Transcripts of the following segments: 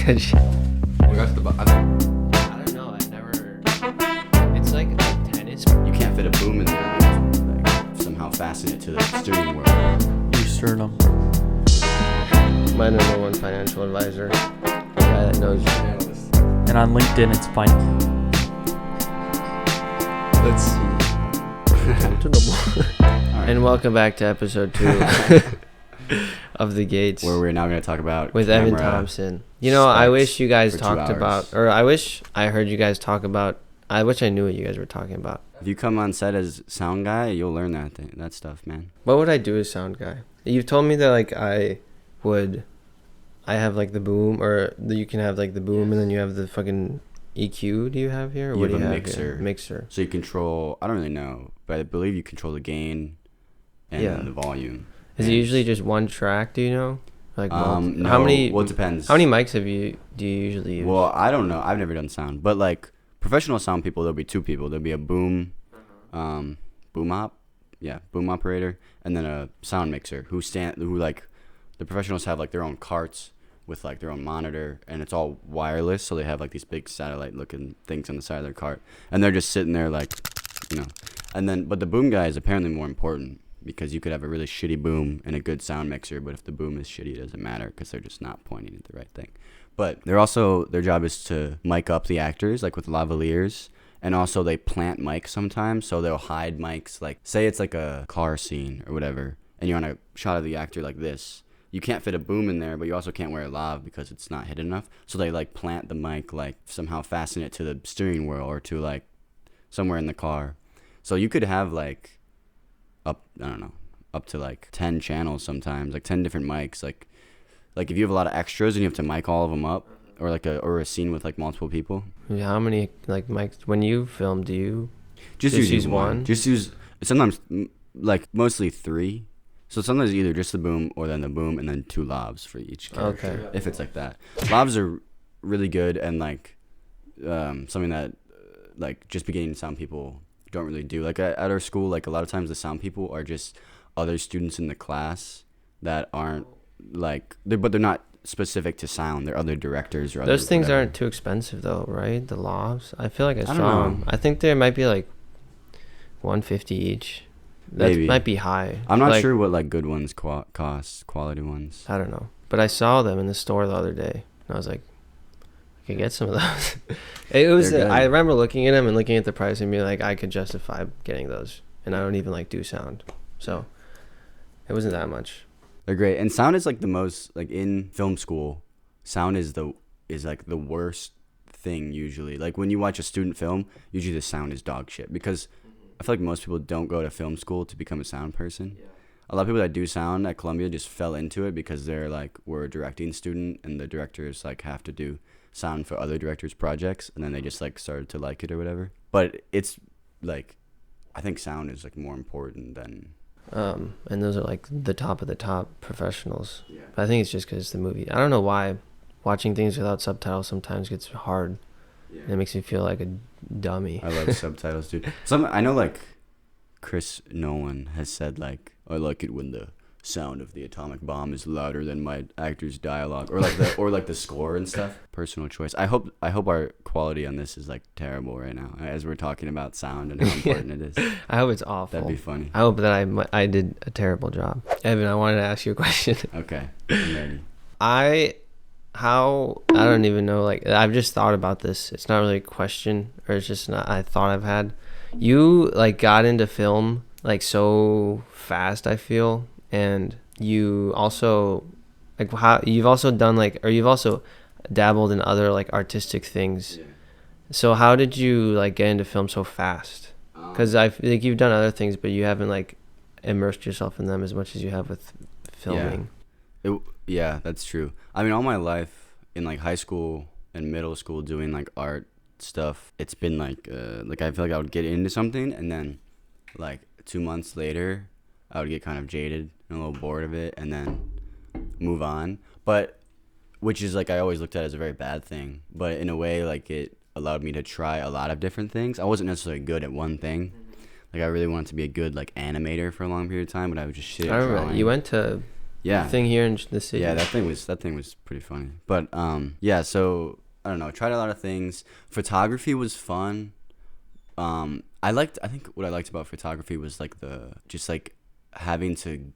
Good shit. We got to the I don't know. I never. It's like tennis. You can't fit a boom in there. Like, somehow fasten it to the steering wheel. Your sternum. My number one financial advisor. The guy that knows you. And on LinkedIn, it's fine. Let's see. And welcome back to episode 2 of The Gates. Where we're now going to talk about with Evan Thompson. You know, I wish you guys talked about, or I wish I heard you guys talk about, I wish I knew what you guys were talking about. If you come on set as sound guy, you'll learn that stuff, man. What would I do as sound guy? You've told me that, like, I have, like, the boom, or you can have, like, the boom, and then you have the fucking EQ. Do you have here? Or You what have do you a have mixer. here? Mixer. So you control, I don't really know, but I believe you control the gain and the volume. Is it usually just one track, do you know? Like, no, how many? Well, it depends. How many mics do you usually use? Well, I don't know. I've never done sound, but like professional sound people, there'll be two people. There'll be a boom operator, and then a sound mixer who like the professionals have like their own carts with like their own monitor, and it's all wireless, so they have like these big satellite looking things on the side of their cart, and they're just sitting there like, you know, and then but the boom guy is apparently more important. Because you could have a really shitty boom and a good sound mixer, but if the boom is shitty, it doesn't matter because they're just not pointing at the right thing. But their job is to mic up the actors, like with lavaliers, and also they plant mics sometimes, so they'll hide mics. Like, say it's like a car scene or whatever, and you're on a shot of the actor like this. You can't fit a boom in there, but you also can't wear a lav because it's not hidden enough. So they like plant the mic, like somehow fasten it to the steering wheel or to like somewhere in the car. So you could have like up to like 10 channels sometimes, like 10 different mics. Like if you have a lot of extras and you have to mic all of them up, or like a scene with like multiple people. How many like mics when you film? Do you just use one? Just use sometimes like mostly 3. So sometimes either just the boom or then the boom and then 2 lavs for each character. Okay. If it's like that, lavs are really good and like something that like just beginning sound people don't really do. Like at our school, like a lot of times the sound people are just other students in the class that aren't like but they're not specific to sound. They're other directors or those things whatever. aren't too expensive though, right? The lavs. I feel like I don't saw know. them. I think there might be like $150 each. That Maybe. might be high. I'm not like, sure what like good ones cost, quality ones. I don't know, but I saw them in the store the other day, and I was like, I could get some of those. It was. I remember looking at them and looking at the price and being like, I could justify getting those, and I don't even like do sound, so it wasn't that much. They're great, and sound is like the most like in film school. Sound is like the worst thing usually. Like when you watch a student film, usually the sound is dog shit because I feel like most people don't go to film school to become a sound person. Yeah. A lot of people that do sound at Columbia just fell into it because they're like we're a directing student and the directors like have to do sound for other directors' projects, and then they just like started to like it or whatever. But it's like I think sound is like more important than and those are like the top of the top professionals. Yeah. But I think it's just because the movie. I don't know why watching things without subtitles sometimes gets hard. Yeah. And it makes me feel like a dummy. I love subtitles, dude. I know like Chris Nolan has said like I like it when the sound of the atomic bomb is louder than my actor's dialogue or like the score and stuff. Personal choice. I hope our quality on this is like terrible right now as we're talking about sound and how important it is. I hope it's awful. That'd be funny. I hope that I did a terrible job. Evan, I wanted to ask you a question. Okay, I'm ready. I don't even know, like I've just thought about this. It's not really a question, or it's just not I thought I've had. You like got into film like so fast, I feel. And you also like you've also done like, or you've also dabbled in other like artistic things. Yeah. So how did you like get into film so fast? Because I like you've done other things, but you haven't like immersed yourself in them as much as you have with filming. Yeah, that's true. I mean, all my life in like high school and middle school doing like art stuff, it's been like I feel like I would get into something and then like 2 months later I would get kind of jaded and a little bored of it and then move on. But which is like I always looked at it as a very bad thing. But in a way, like it allowed me to try a lot of different things. I wasn't necessarily good at one thing. Like I really wanted to be a good like animator for a long period of time, but I was just shit at drawing. You went to Yeah. thing here in the city. Yeah, that thing was pretty funny. But yeah, so I don't know, tried a lot of things. Photography was fun. I think what I liked about photography was like the just like having to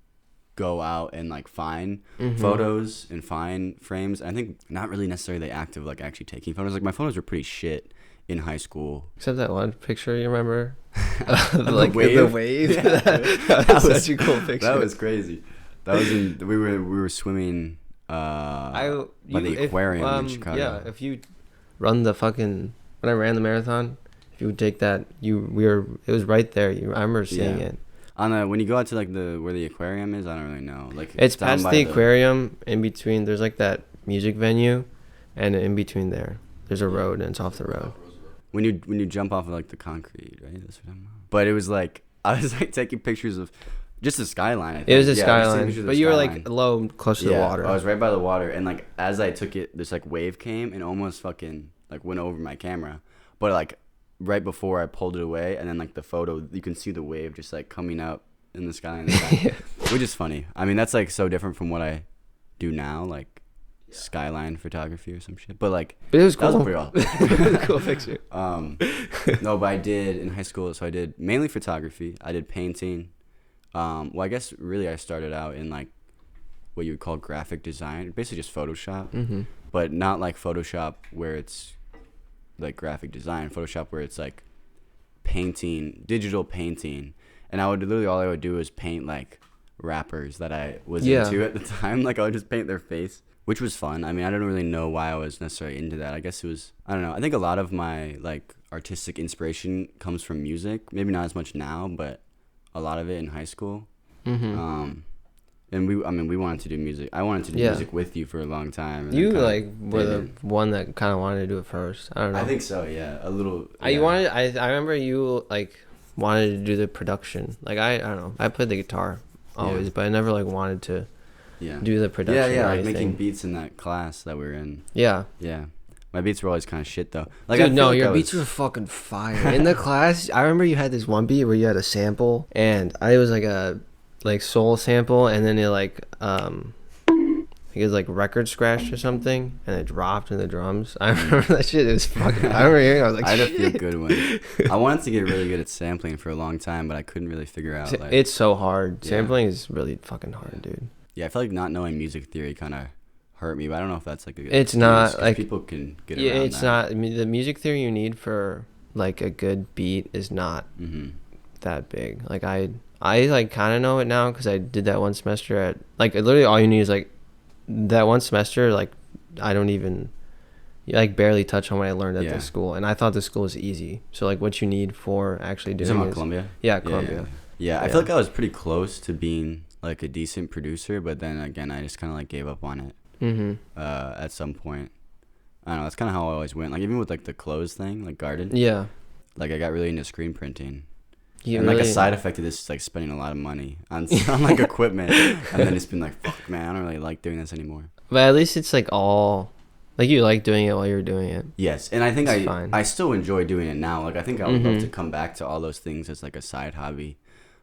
go out and like find photos and find frames. I think not really necessarily the act of like actually taking photos. Like my photos were pretty shit in high school. Except that one picture, you remember? The wave? The wave. Yeah. that was such a cool picture. That was crazy. That was in we were swimming by the aquarium in Chicago. Yeah, if you run the fucking when I ran the marathon, if you would take that, it was right there. I remember seeing it. On when you go out to like where the aquarium is, I don't really know. Like it's past the aquarium. In between, there's like that music venue, and in between there's a road, and it's off the road. When you jump off of like the concrete, right? That's what I'm about. But it was like I was like taking pictures of just the skyline. I think. It was a skyline, but you were like low, close to the water. I was right by the water, and like as I took it, this like wave came and almost fucking like went over my camera. But like right before I pulled it away, and then like the photo, you can see the wave just like coming up in the sky, which is funny. I mean, that's like so different from what I do now, like skyline photography or some shit. But like, it was cool. That was pretty awesome. It was a cool picture. No, but I did in high school. So I did mainly photography. I did painting. Well, I guess really I started out in like what you would call graphic design, basically just Photoshop, but not like Photoshop where it's like graphic design. Photoshop where it's like painting, digital painting, and I would literally all I would do is paint like rappers that I was into at the time. Like I would just paint their face, which was fun. I mean, I don't really know why I was necessarily into that. I guess it was, I don't know. I think a lot of my like artistic inspiration comes from music. Maybe not as much now, but a lot of it in high school. And we wanted to do music. I wanted to do music with you for a long time. You like were the one that kind of wanted to do it first. I don't know. I think so. Yeah, a little. Yeah. I remember you like wanted to do the production. Like I don't know. I played the guitar always, but I never like wanted to. Yeah. Do the production. Yeah, or like anything. making beats in that class that we were in. Yeah. Yeah. My beats were always kind of shit though. Like, dude, no, your beats were fucking fire. In the class, I remember you had this one beat where you had a sample, and it was like a soul sample, and then it like it was like record scratched or something, and it dropped in the drums. I remember that shit. It was fucking. I remember hearing. I was like, I had a few good ones. I wanted to get really good at sampling for a long time, but I couldn't really figure out. Like, it's so hard. Sampling is really fucking hard, dude. Yeah, I feel like not knowing music theory kind of hurt me, but I don't know if that's like a good it's not like people can get around it's that. Not. I mean, the music theory you need for like a good beat is not that big. Like I like kind of know it now because I did that one semester at like literally all you need is like that one semester. Like I don't even like barely touch on what I learned at this school, and I thought the school was easy. So like what you need for actually doing it. Columbia? Yeah, Columbia. Yeah, I feel like I was pretty close to being like a decent producer, but then again I just kind of like gave up on it. At some point, I don't know. That's kind of how I always went. Like even with like the clothes thing, like Garden. Yeah. Like I got really into screen printing. And like a side effect of this is like spending a lot of money on like equipment, and then it's been like, fuck, man, I don't really like doing this anymore. But at least it's like all, like you like doing it while you're doing it. Yes, and I think I still enjoy doing it now. Like I think I would love to come back to all those things as like a side hobby.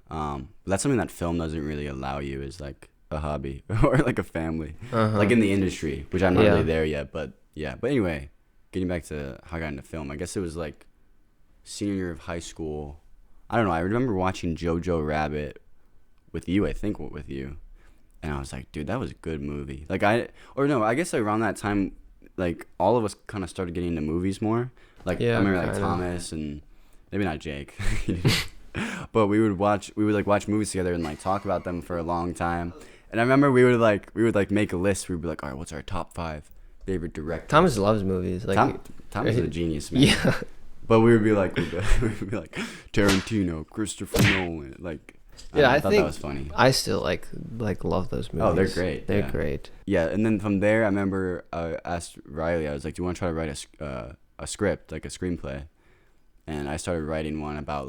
But that's something that film doesn't really allow you is like a hobby or like a family, like in the industry, which I'm not really there yet. But yeah, but anyway, getting back to how I got into film, I guess it was like senior year of high school. I don't know. I remember watching Jojo Rabbit with you. I think with you, and I was like, dude, that was a good movie. Like I guess like around that time, like all of us kind of started getting into movies more. Like I remember like Thomas and maybe not Jake, but we would watch movies together and like talk about them for a long time. And I remember we would make a list. We'd be like, all right, what's our top 5 favorite directors? Thomas loves movies. Like Thomas is a genius, man. Yeah. But we would be like Tarantino, Christopher Nolan, like. I thought that was funny. I still like love those movies. Oh, they're great. They're great. Yeah, and then from there, I remember I asked Riley. I was like, "Do you want to try to write a script, like a screenplay?" And I started writing one about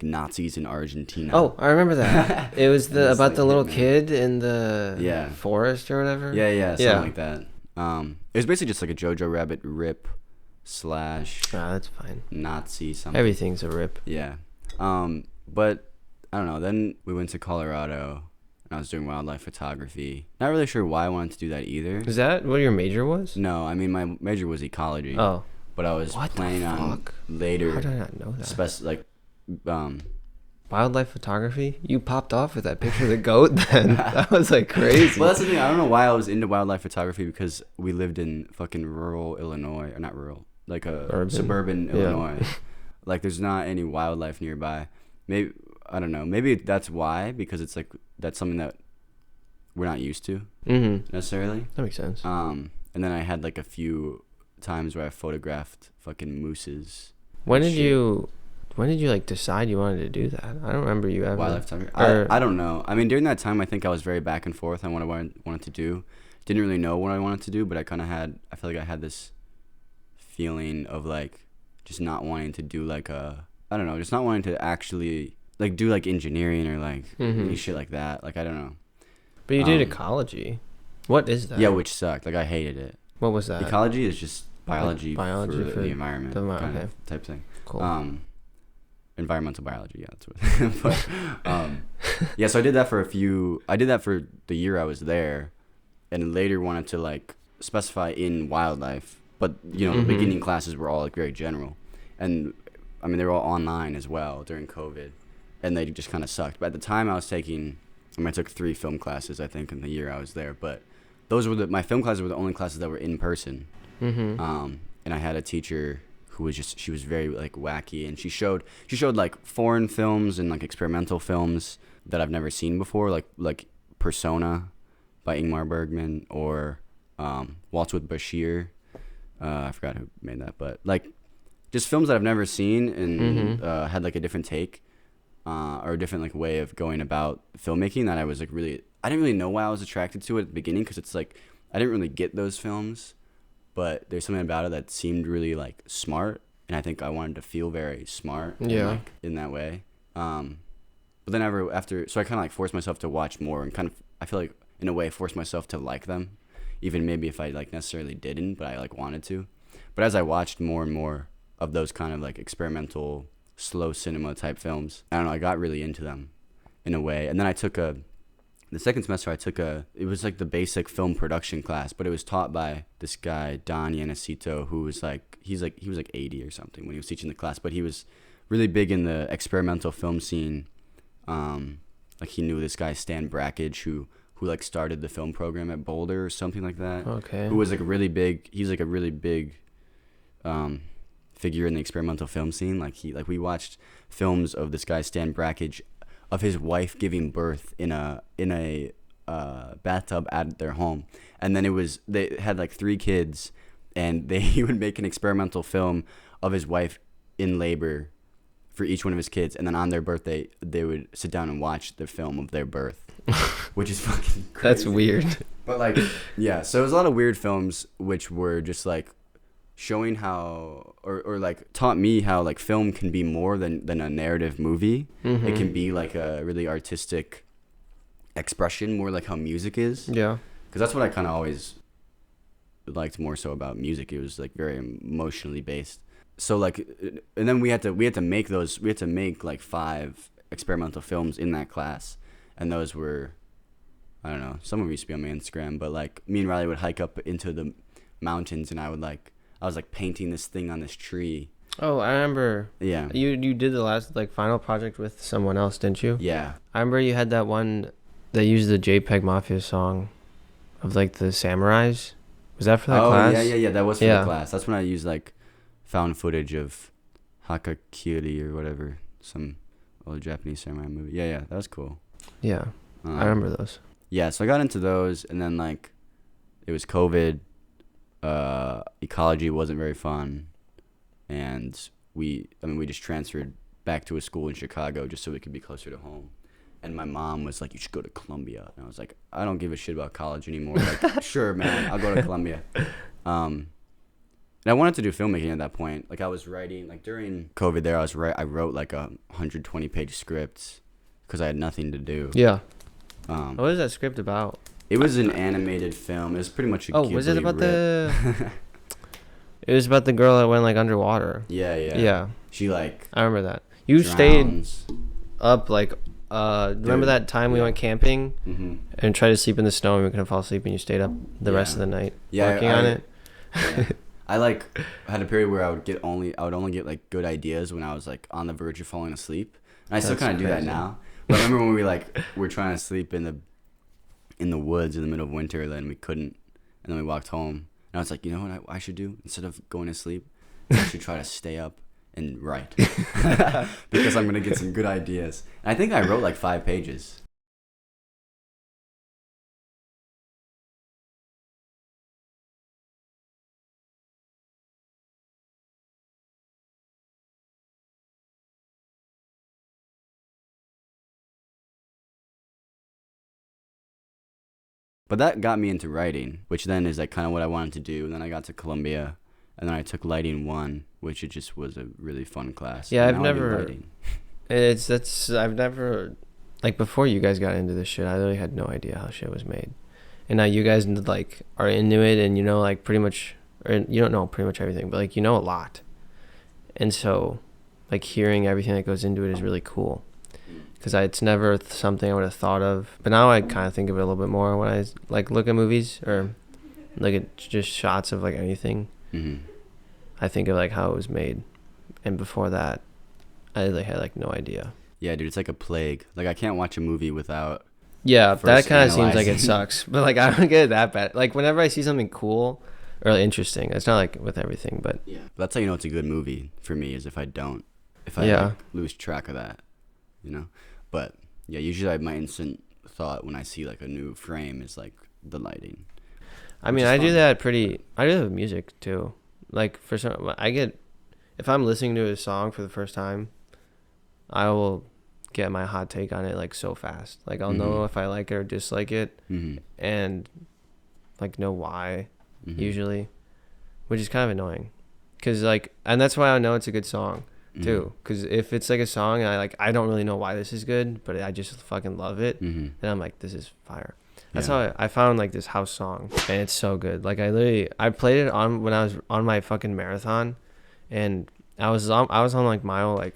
Nazis in Argentina. Oh, I remember that. It was about the little kid in the forest or whatever. Yeah, something like that. It was basically just like a Jojo Rabbit rip / that's fine. Nazi something. Everything's a rip. Yeah. But I don't know. Then we went to Colorado, and I was doing wildlife photography. Not really sure why I wanted to do that either. Is that what your major was? No, I mean my major was ecology. Oh. But I was What the planning on fuck? later. How did I not know that? Wildlife photography? You popped off with that picture of the goat then. That was like crazy. Well, that's the thing. I don't know why I was into wildlife photography because we lived in fucking rural Illinois. Or not rural. Like suburban Illinois. Like there's not any wildlife nearby. Maybe, I don't know. Maybe that's why, because it's like, that's something that we're not used to necessarily. That makes sense. And then I had like a few times where I photographed fucking mooses. When did you like decide you wanted to do that? I don't remember you ever. Wildlife photography. I don't know. I mean, during that time, I think I was very back and forth on what I wanted to do. Didn't really know what I wanted to do, but I feel like I had this feeling of like just not wanting to do like just not wanting to actually like do like engineering or like any shit like that. Like I don't know. But you did ecology. What is that? Yeah, which sucked. Like I hated it. What was that? Ecology is just biology for the environment kind of type thing. Cool. Environmental biology, yeah, that's what. Yeah, so I did that for the year I was there, and later wanted to like specify in wildlife. But the beginning classes were all like very general, and I mean they were all online as well during COVID, and they just kind of sucked. But at the time I took 3 film classes I think in the year I was there, but those were my film classes were the only classes that were in person. And I had a teacher who was she was very like wacky, and she showed like foreign films and like experimental films that I've never seen before, like Persona by Ingmar Bergman or Waltz with Bashir. I forgot who made that, but like just films that I've never seen and had like a different take or a different like way of going about filmmaking that I was like I didn't really know why I was attracted to it at the beginning, because it's like I didn't really get those films, but there's something about it that seemed really like smart, and I think I wanted to feel very smart in that way. But then so I kind of like forced myself to watch more and kind of, I feel like in a way forced myself to like them, even maybe if I like necessarily didn't, but I like wanted to. But as I watched more and more of those kind of like experimental slow cinema type films, I don't know, I got really into them in a way. And then the second semester it was like the basic film production class, but it was taught by this guy, Don Yanacito, who was like, he was like 80 or something when he was teaching the class, but he was really big in the experimental film scene. Like he knew this guy, Stan Brakhage, who like started the film program at Boulder or something like that. Okay. Who was like a really big figure in the experimental film scene. Like we watched films of this guy, Stan Brakhage, of his wife giving birth in a bathtub at their home, and then they had like 3 kids, and he would make an experimental film of his wife in labor for each one of his kids, and then on their birthday they would sit down and watch the film of their birth, which is fucking crazy. That's weird. But like, yeah, so it was a lot of weird films which were just like showing how or like taught me how like film can be more than a narrative movie. It can be like a really artistic expression, more like how music is. Yeah, because that's what I kind of always liked more so about music. It was like very emotionally based. So like, and then we had to make like 5 experimental films in that class, and those were, I don't know, some of them used to be on my Instagram, but like me and Riley would hike up into the mountains, and I was like painting this thing on this tree. Oh, I remember. Yeah. You did the last like final project with someone else, didn't you? Yeah. I remember you had that one that used the JPEG Mafia song of like the samurais. Was that for that class? Oh, yeah. That was for the class. That's when I used like found footage of Hakakiri or whatever, some old Japanese samurai movie. Yeah, that was cool. Yeah. I remember those. Yeah, so I got into those, and then like it was COVID. Ecology wasn't very fun, and we just transferred back to a school in Chicago just so we could be closer to home. And my mom was like, "You should go to Columbia," and I was like, "I don't give a shit about college anymore." Like, sure, man, I'll go to Columbia. And I wanted to do filmmaking at that point. Like I was writing, like during COVID there, I wrote like 120-page script because I had nothing to do. Yeah. What is that script about? It was an animated film. It was pretty much a was it about the... It was about the girl that went like underwater. Yeah. Yeah. She like... I remember that. You drowns. stayed up like remember Dude, that time we yeah. went camping Mm-hmm. and tried to sleep in the snow and we couldn't fall asleep and you stayed up the rest of the night working on it? Yeah. I like had a period where I would only get like good ideas when I was like on the verge of falling asleep. And I still That's kind of do that crazy. now. But I remember when we're trying to sleep in the woods in the middle of winter, then we couldn't, and then we walked home. And I was like, you know what I should do instead of going to sleep? I should try to stay up and write because I'm gonna get some good ideas. And I think I wrote like 5 pages. But that got me into writing, which then is like kind of what I wanted to do. And then I got to Columbia, and then I took Lighting 1, which it just was a really fun class. Yeah, And now I do lighting. I've never, like, before you guys got into this shit, I literally had no idea how shit was made. And now you guys, like, are into it and you know, like, pretty much, or you don't know pretty much everything, but, like, you know a lot. And so, like, hearing everything that goes into it is really cool. Because it's never something I would have thought of. But now I kind of think of it a little bit more when I, like, look at movies or look at just shots of, like, anything. Mm-hmm. I think of, like, how it was made. And before that, I like had, like, no idea. Yeah, dude, it's like a plague. Like I can't watch a movie without. Yeah, that First kind of seems like analyzing. it sucks. But, like, I don't get it that bad. Like, whenever I see something cool or interesting, it's not, like, with everything, but... Yeah. That's how you know it's a good movie for me, is if I Yeah. like, lose track of that, you know? But yeah, usually my instant thought when I see like a new frame is like the lighting. I Which mean, is I do fun. that I do that with music, too. Like, for some... If I'm listening to a song for the first time, I will get my hot take on it, like, so fast. Like, I'll know Mhm. if I like it or dislike it Mm-hmm. and, like, know why, Mm-hmm. usually, which is kind of annoying. Because, like... And that's why I know it's a good song, too. Because if it's, like, a song and I don't really know why this is good, but I just fucking love it, Mm-hmm. then I'm like, this is fire. That's Yeah. how I found, like, this house song, and it's so good. Like, I played it on when I was on my fucking marathon, and I was on like mile like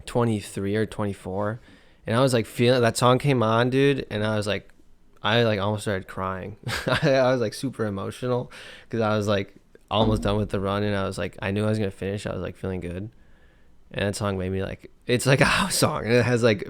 23 or 24, and I was like feeling that song came on, dude, and I like almost started crying. I was like super emotional because I was like almost done with the run, and I was like I knew I was gonna finish. I was like feeling good, and that song made me like it's like a house song, and it has like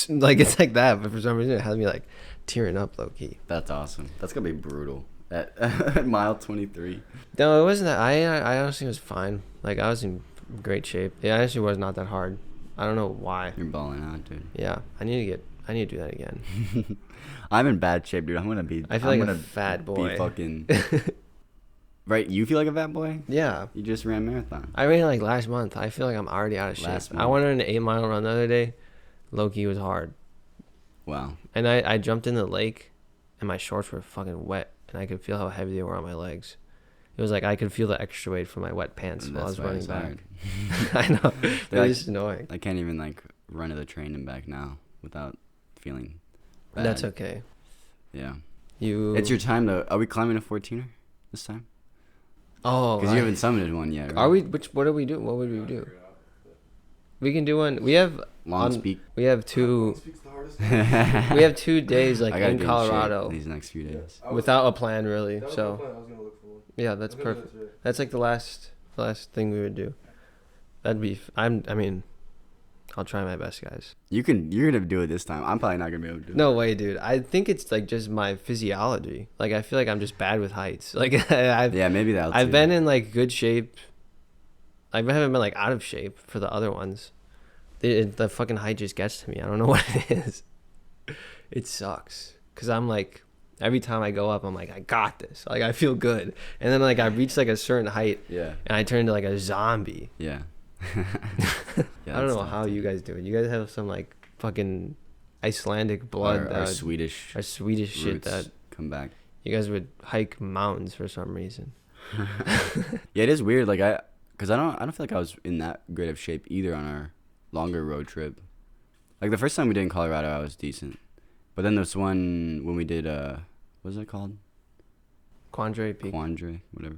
like it's like that, but for some reason it has me like tearing up low key. That's awesome. That's gonna be brutal at mile 23. No, it wasn't that. I honestly was fine. Like I was in great shape. It actually was not that hard. I don't know why. You're balling out, dude. Yeah, I need to do that again. I'm in bad shape, dude. I'm gonna be. I feel I'm like a gonna fat be boy. fucking. Right? You feel like a fat boy? Yeah, You just ran a marathon. I ran like last month. I feel like I'm already out of shape. Last I month. went on an 8 mile run the other day. Low-key was hard, Wow. and I jumped in the lake, and my shorts were fucking wet, and I could feel how heavy they were on my legs. It was like I could feel the extra weight from my wet pants while I was That's why running it's back. hard. I know. They're It like- was annoying. I can't even like run to the train and back now without feeling bad. That's okay. Yeah. You. It's your time though. Are we climbing a 14er this time? Oh, Because you haven't summited one yet, right? Are we? What do we do? What would we do? We can do one. We have Long on- speak. we have two. We We have 2 days like in Colorado these next few days. without a plan really. That was my So plan. I was gonna look for one. yeah, that's I think perfect. that's it. That's like the last thing we would do. That'd be. I mean, I'll try my best, guys. You're gonna do it this time. I'm probably not gonna be able to do it. No way, dude. I think it's like just my physiology. Like I feel like I'm just bad with heights. Like I've Yeah, maybe that'll. I've too. been in like good shape. I haven't been like out of shape for the other ones. The fucking height just gets to me. I don't know what it is. It sucks. Cause I'm like, every time I go up, I'm like, I got this. Like I feel good. And then like I reach like a certain height Yeah. and I turn into like a zombie. Yeah. I don't know how you guys do it. You guys have some like fucking Icelandic blood our that Swedish or Swedish shit roots that come back. you guys would hike mountains for some reason. Yeah, it is weird. Like because I don't feel like I was in that great of shape either on our longer road trip. Like the first time we did in Colorado, I was decent, but then this one when we did what was it called? Quandre Peak. Quandre, whatever.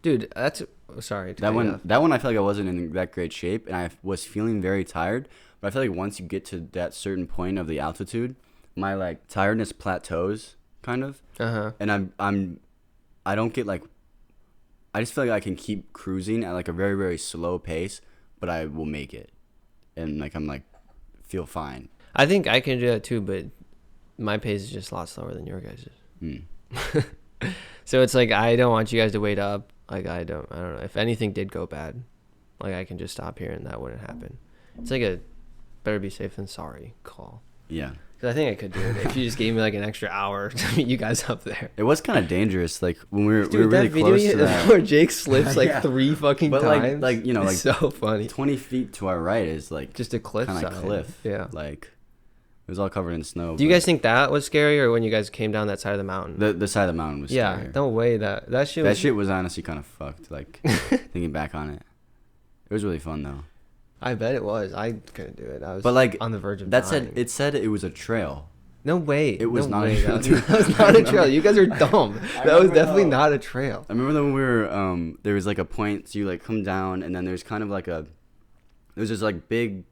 Dude, that's sorry. to That cut you off. one I feel like I wasn't in that great shape, and I was feeling very tired. But I feel like once you get to that certain point of the altitude, my like tiredness plateaus kind of, and I don't get like, I just feel like I can keep cruising at like a very very slow pace, but I will make it, and like I'm like feel fine. I think I can do that too, but my pace is just a lot slower than your guys's. So it's like I don't want you guys to wait up. Like I don't know. If anything did go bad, like I can just stop here and that wouldn't happen. It's like a better be safe than sorry call. Yeah. Because I think I could do it if you just gave me like an extra hour to meet you guys up there. It was kind of dangerous. Like when we were Dude, really close to that. where Jake slips like Yeah. 3 fucking But times. like you know like so funny. 20 feet to our right is like Just a cliff kind of side. cliff. Yeah. Like it was all covered in snow. Do you but guys think that was scary, or when you guys came down that side of the mountain? the side of the mountain was Yeah, scarier. no way that shit. That Was, shit was honestly kind of fucked. Like thinking back on it, it was really fun though. I bet it was. I couldn't do it. I was But like on the verge of that dying. said it was a trail. No way. It was no not a way. trail, That dude. was not a trail. You guys are dumb. I That was remember definitely how- not a trail. I remember that when we were there was like a point, so you like come down and then there's kind of like there's this like big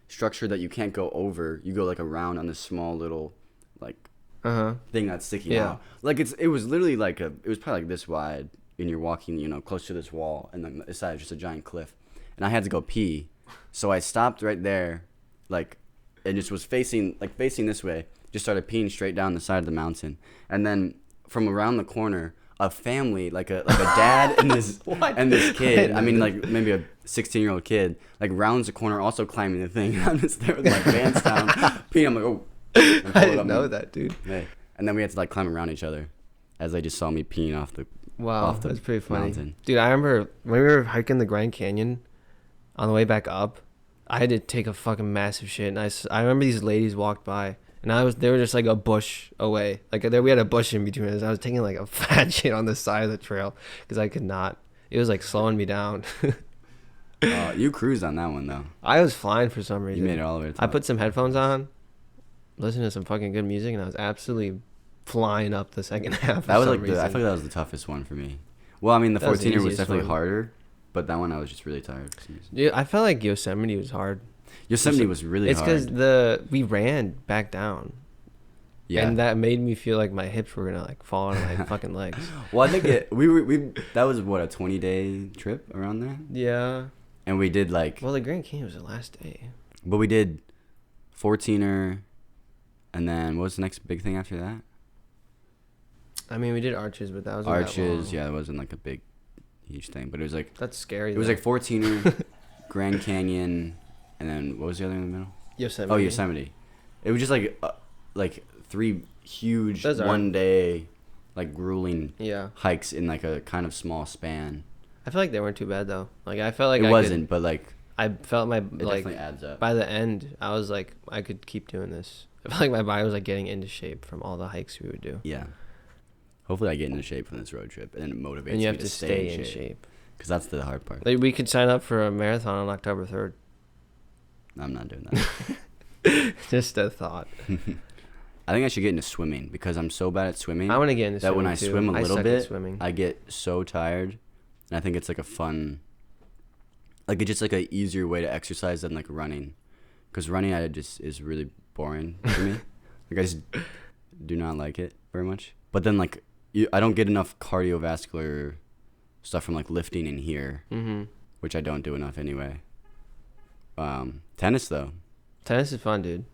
structure that you can't go over. You go like around on this small little like thing that's sticking Yeah. out. Like it was literally like it was probably like this wide, and you're walking, you know, close to this wall, and then the side is just a giant cliff. And I had to go pee, so I stopped right there, like, and just was facing this way. Just started peeing straight down the side of the mountain, and then from around the corner, a family like a dad and this and this kid. I mean, like maybe a 16-year-old kid, like rounds the corner, also climbing the thing. I'm just there with my pants down, peeing. I'm like, oh. I didn't know that, dude. Hey. And then we had to like climb around each other as they just saw me peeing off the Wow, off the that's pretty funny. mountain. Dude, I remember when we were hiking the Grand Canyon, on the way back up, I had to take a fucking massive shit. And I remember these ladies walked by, and they were just like a bush away. Like we had a bush in between us. I was taking like a fat shit on the side of the trail because I could not. It was like slowing me down. You cruised on that one though. I was flying for some reason. You made it all the way to the I top. put some headphones on, listened to some fucking good music, and I was absolutely flying up the second half. That was for like some I reason. feel like that was the toughest one for me. Well, I mean the That was the 14er was easiest definitely one. harder, but that one I was just really tired for some reason. Dude, I felt like Yosemite was hard. Yosemite was really It's hard. because we ran back down. Yeah. And that made me feel like my hips were gonna like fall out of my fucking legs. Well, I think we that was what, a 20-day trip around there, Yeah. and we did like, Well, the Grand Canyon was the last day. but we did 14er, and then what was the next big thing after that? I mean, we did Arches, but that was Arches. Yeah, it wasn't like a big, huge thing, but it was like That's scary. it was though. like 14er, Grand Canyon, and then what was the other in the middle? Yosemite. Oh, Yosemite. It was just like 3 huge Those are- 1 day, like grueling Yeah. hikes in like a kind of small span. I feel like they weren't too bad though. Like I felt like It I wasn't, but like I felt my it like definitely adds up. by the end, I was like I could keep doing this. I felt like my body was like getting into shape from all the hikes we would do. Yeah. Hopefully, I get into shape from this road trip, and then it motivates And you me have to stay in shape. because that's the hard part. Like we could sign up for a marathon on October 3rd. I'm not doing that. Just a thought. I think I should get into swimming because I'm so bad at swimming I want to get into that swimming when I too. swim a I little suck at bit, swimming. I get so tired, and I think it's like a fun, like it's just like a easier way to exercise than like running, because running is really boring for me. Like I just do not like it very much. But then like I don't get enough cardiovascular stuff from like lifting in here, which I don't do enough anyway. Tennis though, Tennis is fun, dude.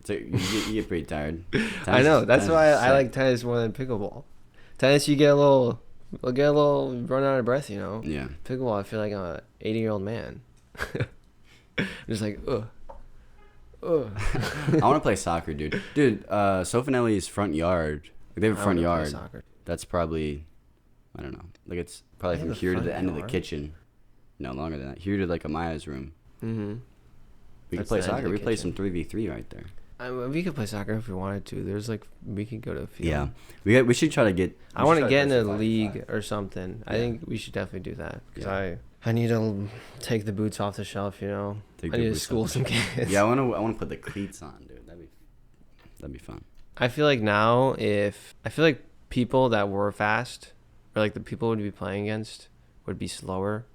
it's like, you get pretty tired. I know. That's tennis why is I sick. like tennis more than pickleball. Tennis, you get a little run out of breath, you know. Yeah. Pickleball, I feel like I'm a 80-year-old man. I'm just like, ugh. I want to play soccer, dude. Dude, Sofinelli's front yard. Like they have a I front wanna play yard. soccer. That's probably, I don't know. Like it's probably They from have a here to front the end of the yard? kitchen. No, longer than that. Here to like Amaya's room. Mm-hmm. We could That's play the end of soccer. the We play kitchen. some 3v3 right there. We could play soccer if we wanted to. There's like we could go to a field. Yeah. We should try to get. I want to get in a league or something. I Yeah. think we should definitely do that because Yeah. I need to take the boots off the shelf. You know, Take I the need to boots school off some kids. Yeah, I want to put the cleats on, dude. That'd be fun. I feel like now I feel like people that were fast or like the people would be playing against would be slower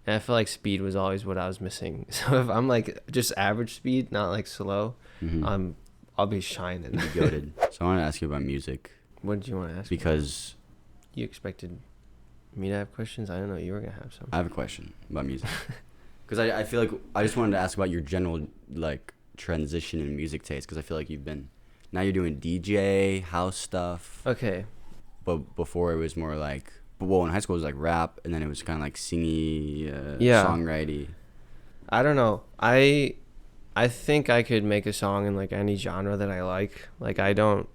And I feel like speed was always what I was missing. So if I'm like just average speed, not like slow, Mm-hmm. I'll be shining. You'd be goated. So I want to ask you about music What did you want to ask me? because You expected me to have questions? I didn't know you were gonna have some. I have a question about music. Because I feel like I just wanted to ask about your general like transition in music taste. Because I feel like now you're doing DJ house stuff. Okay. But before it was more like, well, in high school it was like rap, and then it was kind of like singy, Yeah. songwriting. I don't know. I think I could make a song in like any genre that I like. Like I don't.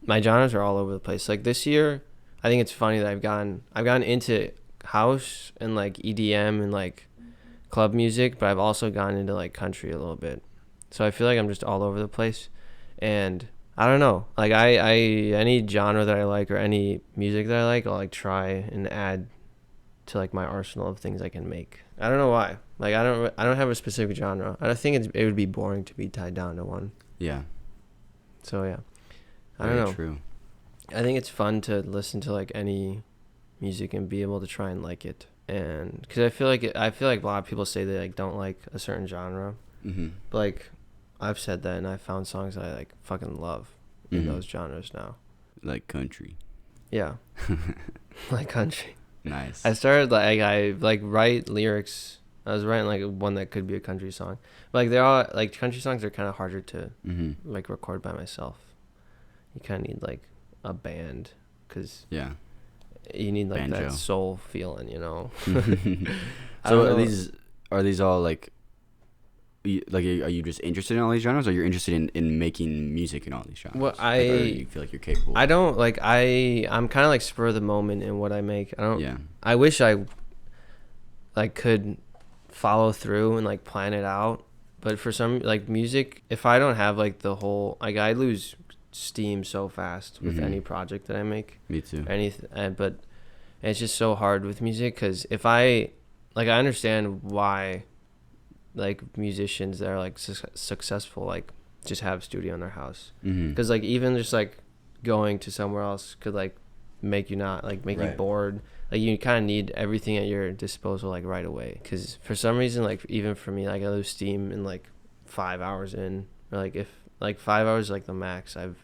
My genres are all over the place. Like this year, I think it's funny that I've gotten into house and like EDM and like club music, but I've also gotten into like country a little bit. So I feel like I'm just all over the place, and I don't know. Like I any genre that I like or any music that I like, I'll like try and add to like my arsenal of things I can make. I don't know why. Like I don't have a specific genre. I think it would be boring to be tied down to one. Yeah. So yeah, I Very don't know. true. I think it's fun to listen to like any music and be able to try and like it. And because I feel like a lot of people say they like don't like a certain genre, Mm-hmm. but like I've said that and I found songs that I like fucking love in those genres now. Like country. Yeah, like country. Nice. I started like I like write lyrics. I was writing like one that could be a country song. But, like they're all like country songs are kind of harder to like record by myself. You kind of need like a band because Yeah. you need like Banjo. that soul feeling, you know. I So don't know. are these all like are you just interested in all these genres, or you're interested in making music in all these genres? Well, Like, or you feel like you're capable? I don't like I'm kind of like spur of the moment in what I make. I don't. Yeah. I wish I like could follow through and like plan it out, but for some like music, if I don't have like the whole like I lose steam so fast with any project that I make. Me too. But it's just so hard with music because if I understand why like musicians that are like successful like just have a studio in their house because like even just like going to somewhere else could like make you not like make you Right. bored. Like you kind of need everything at your disposal like right away because for some reason like even for me like I lose steam in like 5 hours in, or like if like 5 hours is like the max I've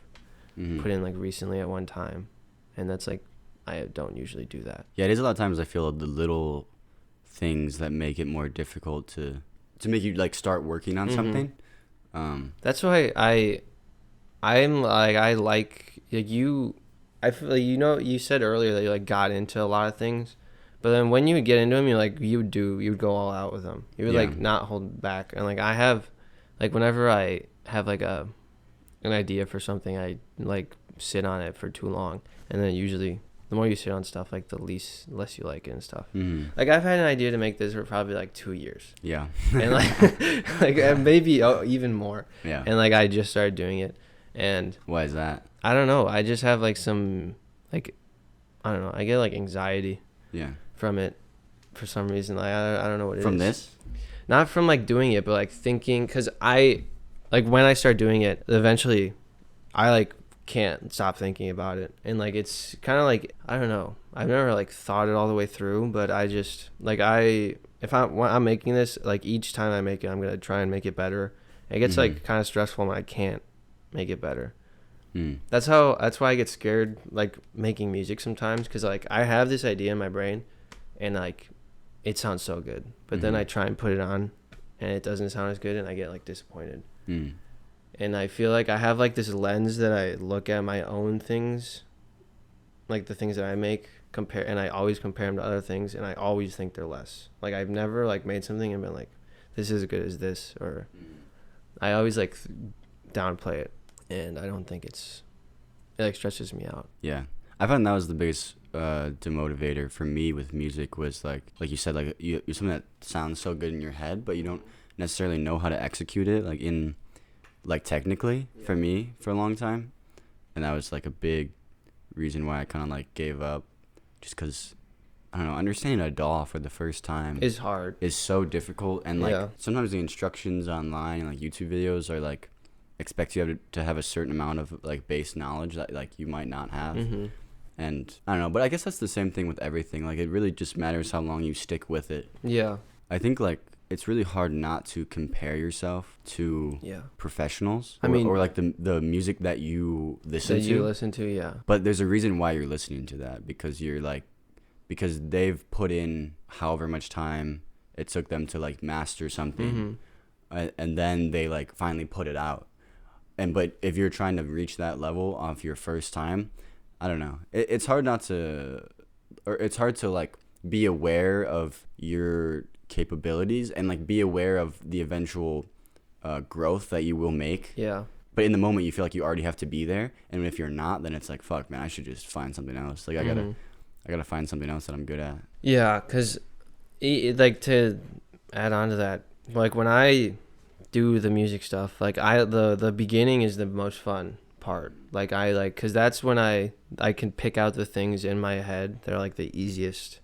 put in like recently at one time, and that's like I don't usually do that. Yeah, it is a lot of times I feel the little things that make it more difficult to make you like start working on something. That's why I'm like I like you. I feel like, you know, you said earlier that you like got into a lot of things, but then when you would get into them, you would go all out with them. You would like not hold back. And like I have, like whenever I have like an idea for something, I like sit on it for too long, and then usually the more you sit on stuff, like the less you like it and stuff. Like I've had an idea to make this for probably like 2 years. Yeah. And like and maybe even more. Yeah. And like I just started doing it, and Why is that? I don't know. I just have like some like I don't know. I get like anxiety Yeah. from it for some reason. Like I don't know what it is. From this? Not from like doing it, but like thinking, because I like when I start doing it, eventually I like can't stop thinking about it, and like it's kind of like I don't know. I've never like thought it all the way through, but I just like when I'm making this, like each time I make it, I'm gonna try and make it better. It gets like kind of stressful when I can't make it better. That's why I get scared like making music sometimes, because like I have this idea in my brain and like it sounds so good, but then I try and put it on and it doesn't sound as good, and I get like disappointed. And I feel like I have like this lens that I look at my own things, like the things that I make, and I always compare them to other things, and I always think they're less. Like I've never like made something and been like, this is as good as this, or I always like downplay it, and I don't think it like stresses me out. Yeah. I found that was the biggest demotivator for me with music, was like you said, like you something that sounds so good in your head, but you don't necessarily know how to execute it, like in like technically for me for a long time. And that was like a big reason why I kind of like gave up, just because I don't know, understanding a DAW for the first time It's hard. is so difficult, and like sometimes the instructions online and like YouTube videos are like expect you to have a certain amount of like base knowledge that like you might not have. And I don't know, but I guess that's the same thing with everything. Like, it really just matters how long you stick with it. Yeah. I think, like, it's really hard not to compare yourself to professionals. I mean, or like the music that you listen to. Yeah. But there's a reason why you're listening to that, because you're like, because they've put in however much time it took them to like master something, and then they like finally put it out. And but if you're trying to reach that level off your first time, I don't know. It's hard not to, or it's hard to like be aware of your capabilities and like be aware of the eventual growth that you will make. Yeah. But in the moment, you feel like you already have to be there, and if you're not, then it's like, fuck, man, I should just find something else. Like I gotta find something else that I'm good at. Yeah, cause like to add on to that, like when I do the music stuff, like the beginning is the most fun part. Like cause that's when I can pick out the things in my head that are like the easiest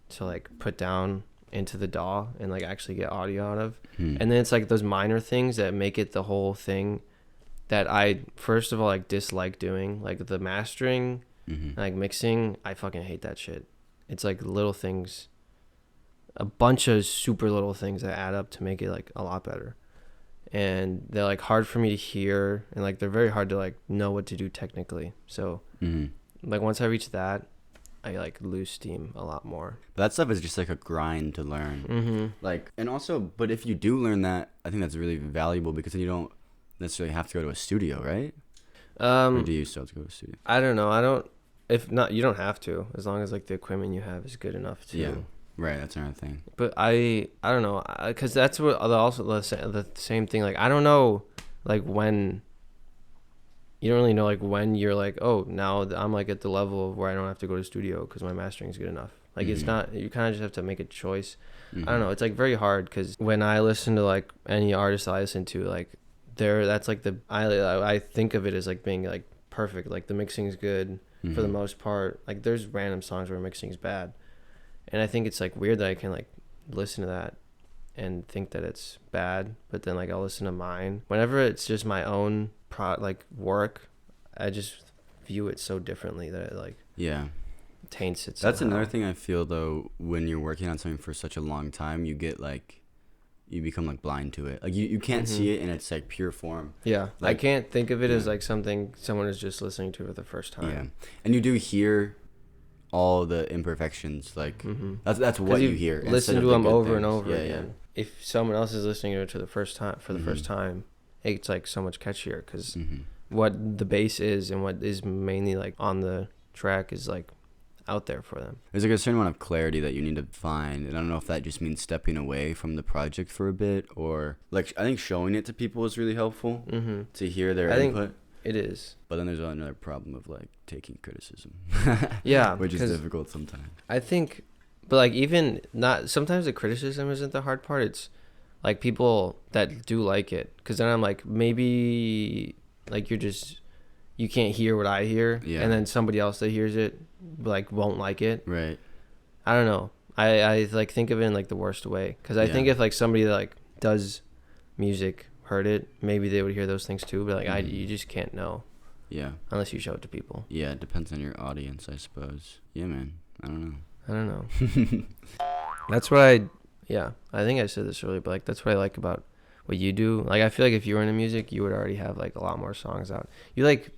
to like put down into the DAW and like actually get audio out of. And then it's like those minor things that make it the whole thing that I first of all like dislike doing, like the mastering, like mixing. I fucking hate that shit. It's like little things, a bunch of super little things that add up to make it like a lot better. And they're like hard for me to hear, and like they're very hard to like know what to do technically. So like once I reach that, I like lose steam a lot more. But that stuff is just like a grind to learn. Like, and also, but if you do learn that, I think that's really valuable, because then you don't necessarily have to go to a studio, right? Or do you still have to go to a studio? I don't know. I don't. If not, you don't have to, as long as like the equipment you have is good enough to. Yeah. Right, that's another thing. But I don't know, because that's what also the same thing. Like I don't know, like when. You don't really know like when you're like, oh, now I'm like at the level of where I don't have to go to studio because my mastering is good enough. Like it's not. You kind of just have to make a choice. I don't know. It's like very hard, because when I listen to like any artist I listen to, like that's like I think of it as like being like perfect. Like the mixing is good for the most part. Like there's random songs where mixing is bad. And I think it's like weird that I can like listen to that and think that it's bad, but then like I'll listen to mine. Whenever it's just my own like work, I just view it so differently that it like taints it somehow. That's another thing I feel though, when you're working on something for such a long time, you become like blind to it. Like you can't see it in its like pure form. Yeah. Like, I can't think of it as like something someone is just listening to for the first time. Yeah. And you do hear all the imperfections, like that's what you hear. Listen to them over and over again. If someone else is listening to it for the first time, it's like so much catchier, because what the bass is and what is mainly like on the track is like out there for them. There's like a certain amount of clarity that you need to find, and I don't know if that just means stepping away from the project for a bit, or like I think showing it to people is really helpful to hear their input. It is. But then there's another problem of like taking criticism. Yeah. Which is difficult sometimes. I think, but like even not, sometimes the criticism isn't the hard part. It's like people that do like it. Because then I'm like, maybe like you can't hear what I hear. Yeah. And then somebody else that hears it like won't like it. Right. I don't know. I like think of it in like the worst way. Because I think if like somebody that like does music heard it, maybe they would hear those things too, but like you just can't know. Yeah. Unless you show it to people. Yeah, it depends on your audience, I suppose. Yeah, man. I don't know. That's what I think I said this earlier, but like that's what I like about what you do. Like I feel like if you were into music, you would already have like a lot more songs out. You like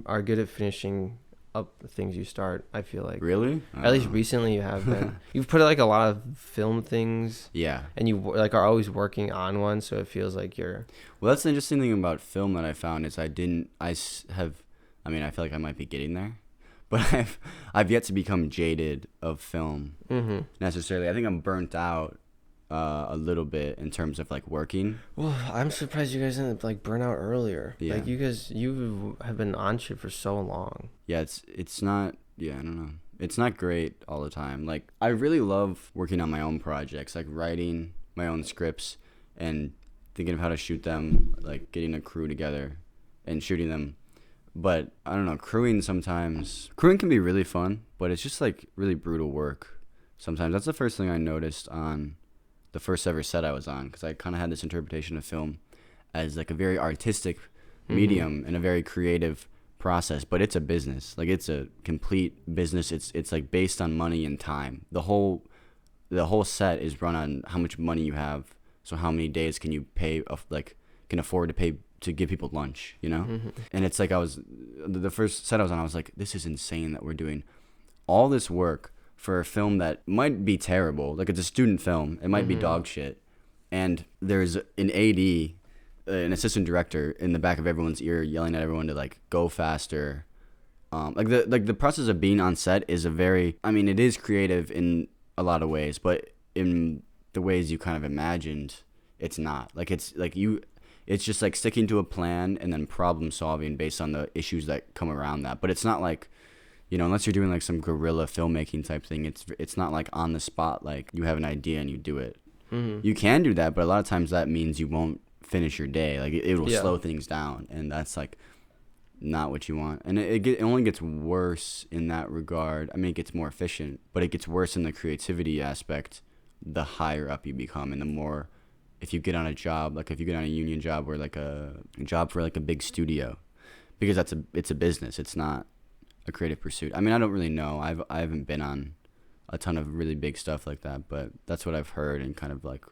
are good at finishing up the things you start, I feel like. Really? At least recently you have been. You've put like a lot of film things. Yeah. And you like are always working on one, so it feels like you're. Well, that's the interesting thing about film that I found is I feel like I might be getting there, but I've yet to become jaded of film necessarily. I think I'm burnt out a little bit in terms of like working. Well, I'm surprised you guys didn't like burn out earlier. Yeah. Like you have been on shit for so long. Yeah, it's not. Yeah, I don't know. It's not great all the time. Like I really love working on my own projects, like writing my own scripts and thinking of how to shoot them, like getting a crew together and shooting them. But I don't know, crewing can be really fun, but it's just like really brutal work sometimes. That's the first thing I noticed on the first ever set I was on, because I kind of had this interpretation of film as like a very artistic medium and a very creative process, but it's a business. Like it's a complete business. It's like based on money and time. The whole set is run on how much money you have. So how many days can you pay of like can afford to pay to give people lunch, you know? Mm-hmm. And it's like the first set I was on, I was like, this is insane that we're doing all this work for a film that might be terrible. Like it's a student film. It might be dog shit. And there's an AD, an assistant director in the back of everyone's ear yelling at everyone to like go faster. The process of being on set is it is creative in a lot of ways, but in the ways you kind of imagined, it's not. It's just like sticking to a plan and then problem solving based on the issues that come around that. But it's not like, unless you're doing like some guerrilla filmmaking type thing, it's not like on the spot, like you have an idea and you do it. Mm-hmm. You can do that, but a lot of times that means you won't finish your day. Like it will Yeah. slow things down, and that's like not what you want. And it only gets worse in that regard. I mean, it gets more efficient, but it gets worse in the creativity aspect the higher up you become, and the more if you get on a job, like if you get on a union job or like a job for like a big studio, because it's a business. It's not a creative pursuit. I mean, I don't really know. I haven't been on a ton of really big stuff like that, but that's what I've heard and kind of like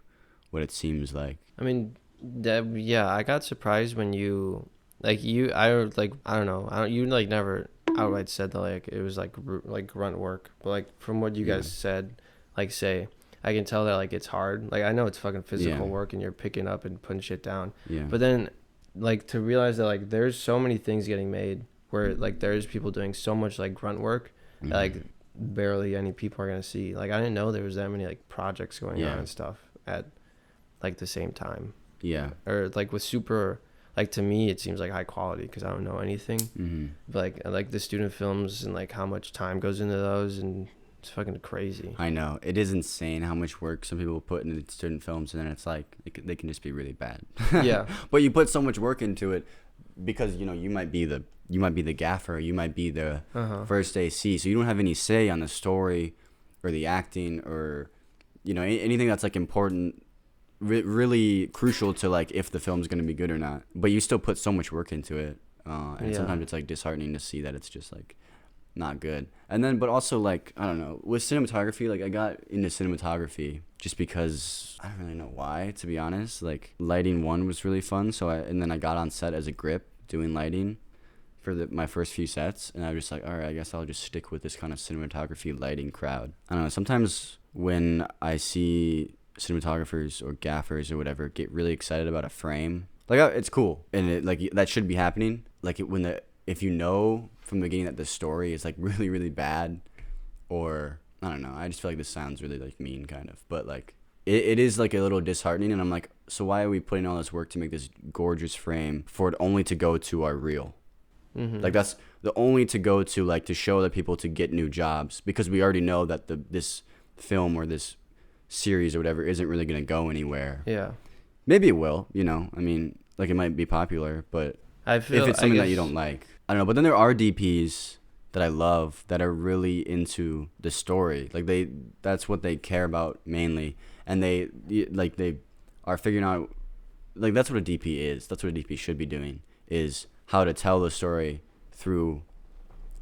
what it seems like. I mean, I got surprised when you I don't know, you like never outright said that like it was like grunt work, but like from what you guys said, like say, I can tell that like it's hard. Like I know it's fucking physical work and you're picking up and putting shit down. Yeah. But then like to realize that like there's so many things getting made where like there's people doing so much like grunt work that, like barely any people are gonna see. Like I didn't know there was that many like projects going on and stuff at like the same time. Yeah. Or like with super, like to me it seems like high quality because I don't know anything. Mm-hmm. But like I like the student films and like how much time goes into those, and it's fucking crazy. I know. It is insane how much work some people put into student films, and then it's like they can just be really bad. Yeah. But you put so much work into it because you might be the gaffer, you might be the first AC, so you don't have any say on the story or the acting or anything that's like important, really crucial to like if the film's going to be good or not. But you still put so much work into it, and sometimes it's like disheartening to see that it's just like not good. And then but also like I don't know, with cinematography, like I got into cinematography just because I don't really know why, to be honest. Like lighting one was really fun, and then I got on set as a grip doing lighting for my first few sets, and I was just like, all right, I guess I'll just stick with this kind of cinematography lighting crowd. I don't know, sometimes when I see cinematographers or gaffers or whatever get really excited about a frame, like it's cool and it like that should be happening, like if you know from the beginning that the story is like really really bad, or I don't know, I just feel like this sounds really like mean kind of, but like it is like a little disheartening, and I'm like, so why are we putting all this work to make this gorgeous frame for it only to go to our reel? Like that's the only to go to like to show the people to get new jobs, because we already know that this film or this series or whatever isn't really going to go anywhere. Yeah. Maybe it will, I mean, like it might be popular, but if it's something that you don't like, I don't know. But then there are DPs that I love that are really into the story. Like that's what they care about mainly, and they are figuring out, like that's what a DP is. That's what a DP should be doing, is how to tell the story through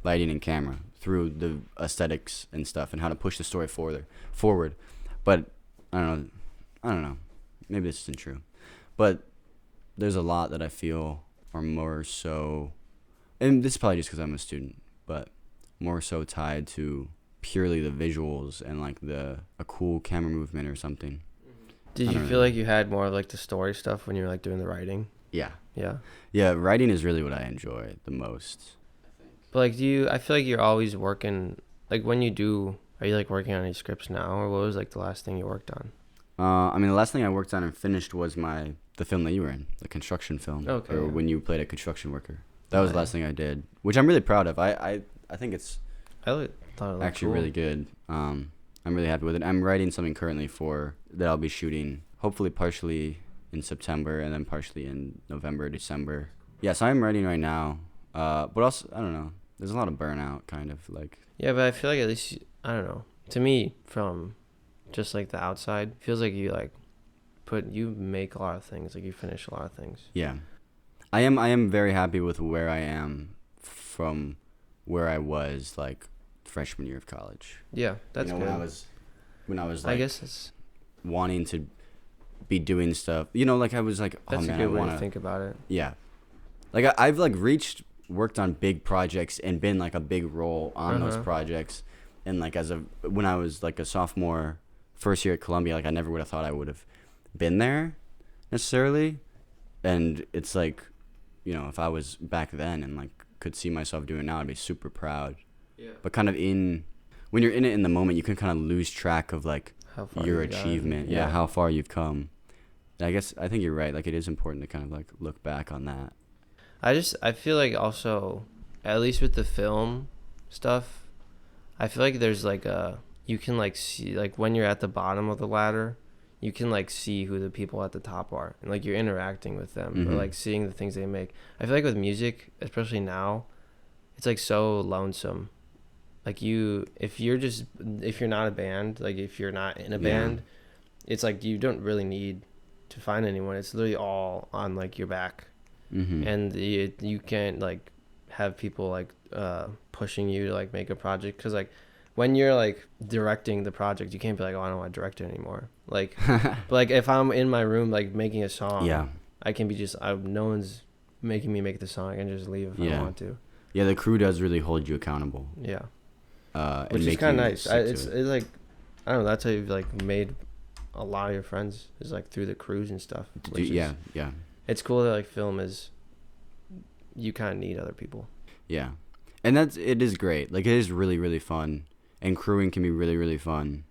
lighting and camera, through the aesthetics and stuff, and how to push the story forward. But I don't know. Maybe this isn't true, but there's a lot that I feel are more so, and this is probably just because I'm a student, but more so tied to purely the visuals and like a cool camera movement or something. Did you feel like you had more of like the story stuff when you were like doing the writing? Yeah. Yeah. Writing is really what I enjoy the most. But like, I feel like you're always working, like when you do, are you like working on any scripts now, or what was like the last thing you worked on? I mean, the last thing I worked on and finished was the film that you were in, the construction film. Okay. Or when you played a construction worker. That was the last thing I did, which I'm really proud of. I think it's thought it looked actually cool. really good. I'm really happy with it. I'm writing something currently that I'll be shooting, hopefully partially in September and then partially in November, December. Yeah, so I'm writing right now. But also, I don't know, there's a lot of burnout, kind of like. Yeah, but I feel like at least, I don't know, to me, from just like the outside, feels like you like you make a lot of things, like you finish a lot of things. Yeah. I am very happy with where I am from where I was like freshman year of college. Yeah, that's you know, good. when I was like I guess it's wanting to be doing stuff. You know, like I was like, oh that's man, a I good way want to think about it. Yeah, like I've like worked on big projects and been like a big role on those projects, and like when I was like a sophomore, first year at Columbia, like I never would have thought I would have been there necessarily, and it's like, you know, if I was back then and like could see myself doing it now, I'd be super proud. Yeah. But kind of when you're in it in the moment, you can kind of lose track of like your achievement. Yeah, how far you've come. And I think you're right. Like it is important to kind of like look back on that. I feel like also, at least with the film stuff, I feel like there's like you can like see, like when you're at the bottom of the ladder, you can like see who the people at the top are, and like you're interacting with them or like seeing the things they make. I feel like with music, especially now, it's like so lonesome. Like if you're not a band, like if you're not in a band, it's like you don't really need to find anyone. It's literally all on like your back. And you can't like have people like pushing you to like make a project, because like when you're like directing the project, you can't be like, oh, I don't want to direct it anymore. Like but like if I'm in my room like making a song, I can be no one's making me make the song. I can just leave if I want to. Yeah, the crew does really hold you accountable. Yeah. Which is kind of nice. It's like, I don't know, that's how you've like made a lot of your friends, is like through the crews and stuff. Yeah. It's cool that like film is, you kind of need other people. Yeah, and it is great. Like it is really, really fun, and crewing can be really, really fun,